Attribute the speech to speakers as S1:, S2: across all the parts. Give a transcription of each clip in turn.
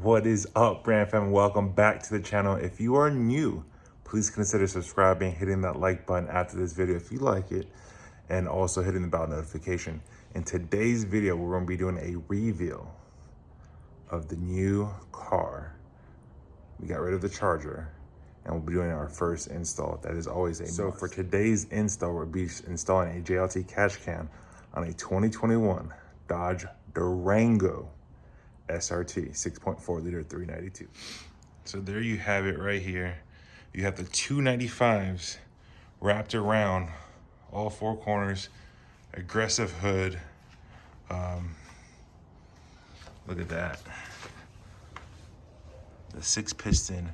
S1: What is up, brand fam? Welcome back to the channel. If you are new, please consider subscribing, hitting that like button after this video if you like it, and also hitting the bell notification. In today's video, we're going to be doing a reveal of the new car. We got rid of the Charger, and we'll be doing our first install. That is always a must. For today's install, we'll be installing a JLT cash can on a 2021 Dodge Durango SRT 6.4 liter 392. So there you have it right here. You have the 295s wrapped around all four corners, aggressive hood. Look at that. The 6-piston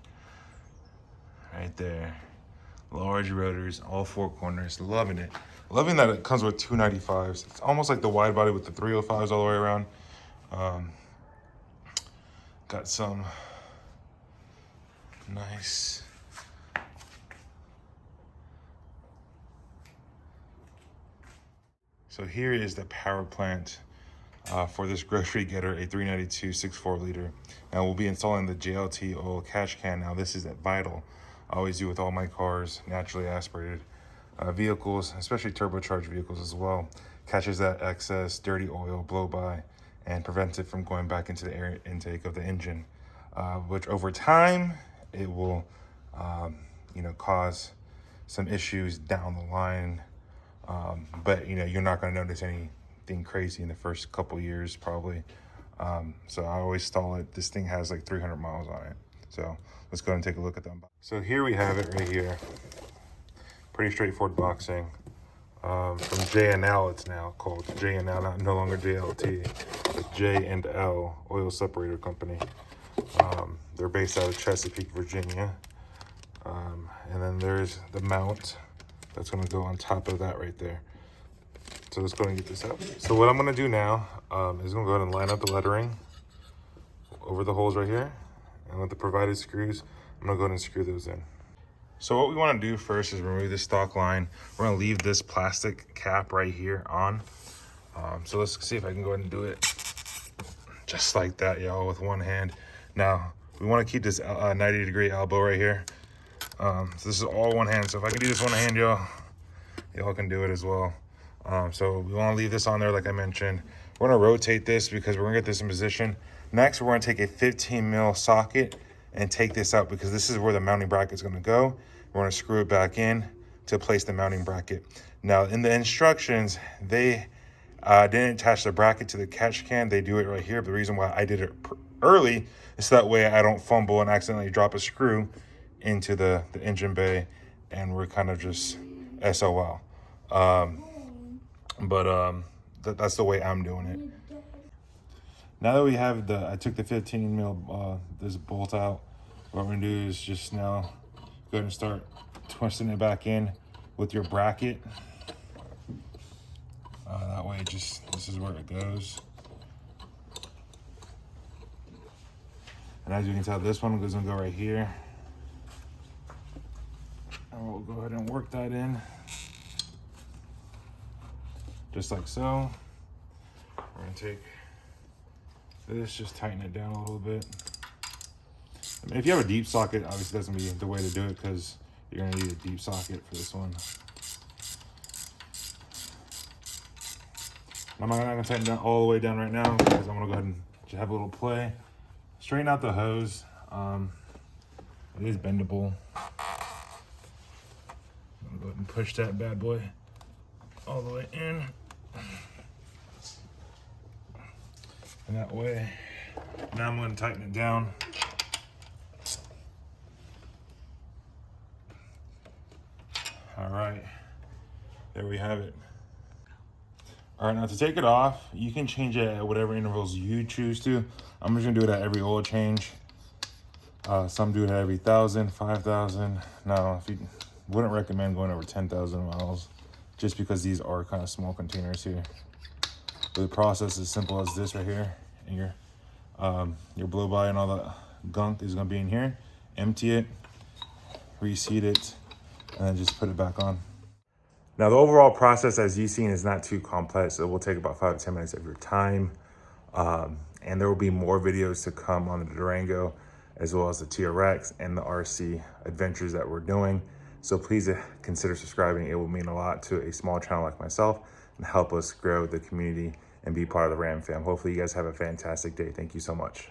S1: right there. Large rotors, all four corners. Loving it. Loving that it comes with 295s. It's almost like the wide body with the 305s all the way around. Got some nice so here is the power plant for this grocery getter, a 392 6.4 liter. Now we'll be installing the JLT oil cash can. Now this is at Vital. I always do with all my cars, naturally aspirated vehicles, especially turbocharged vehicles as well. Catches that excess dirty oil blow by and prevents it from going back into the air intake of the engine, which over time, it will, cause some issues down the line. But, you're not gonna notice anything crazy in the first couple years, probably. So I always stall it. This thing has like 300 miles on it. So let's go and take a look at them. So here we have it right here. Pretty straightforward boxing. From J&L, it's now called J&L, no longer JLT. It's J&L Oil Separator Company. They're based out of Chesapeake, Virginia. And then there's the mount that's gonna go on top of that right there. So let's go and get this out. So what I'm gonna do now is gonna go ahead and line up the lettering over the holes right here. And with the provided screws, I'm gonna go ahead and screw those in. So what we want to do first is remove this stock line. We're going to leave this plastic cap right here on. So let's see if I can go ahead and do it just like that, y'all, with one hand. Now, we want to keep this 90-degree elbow right here. So this is all one hand. So if I can do this one hand, y'all can do it as well. So we want to leave this on there like I mentioned. We're going to rotate this because we're going to get this in position. Next, we're going to take a 15 mil socket and take this out because this is where the mounting bracket is going to go. We're going to screw it back in to place the mounting bracket. Now, in the instructions, they didn't attach the bracket to the catch can. They do it right here. But the reason why I did it early is so that way I don't fumble and accidentally drop a screw into the engine bay, and we're kind of just SOL. That's the way I'm doing it. Now that we have I took the 15 mil this bolt out. What we're gonna do is just now go ahead and start twisting it back in with your bracket. That way, this is where it goes. And as you can tell, this one is gonna go right here. And we'll go ahead and work that in, just like so. We're gonna take this, just tighten it down a little bit. I mean, if you have a deep socket, obviously that's gonna be the way to do it because you're gonna need a deep socket for this one. I'm not gonna tighten down all the way down right now because I'm gonna go ahead and just have a little play. Straighten out the hose. It is bendable. I'm gonna go ahead and push that bad boy all the way in. And that way, now I'm going to tighten it down. All right, there we have it. All right, now to take it off, you can change it at whatever intervals you choose to. I'm just gonna do it at every oil change. Some do it at every 1,000, 5,000. Now, if you wouldn't recommend going over 10,000 miles, just because these are kind of small containers here. But the process is simple as this right here, and your blow by and all the gunk is gonna be in here. Empty it, reseat it, and then just put it back on. Now the overall process, as you've seen, is not too complex. It will take about 5 to 10 minutes of your time. And there will be more videos to come on the Durango, as well as the TRX and the RC adventures that we're doing. So please consider subscribing. It will mean a lot to a small channel like myself and help us grow the community and be part of the Ram fam. Hopefully you guys have a fantastic day. Thank you so much.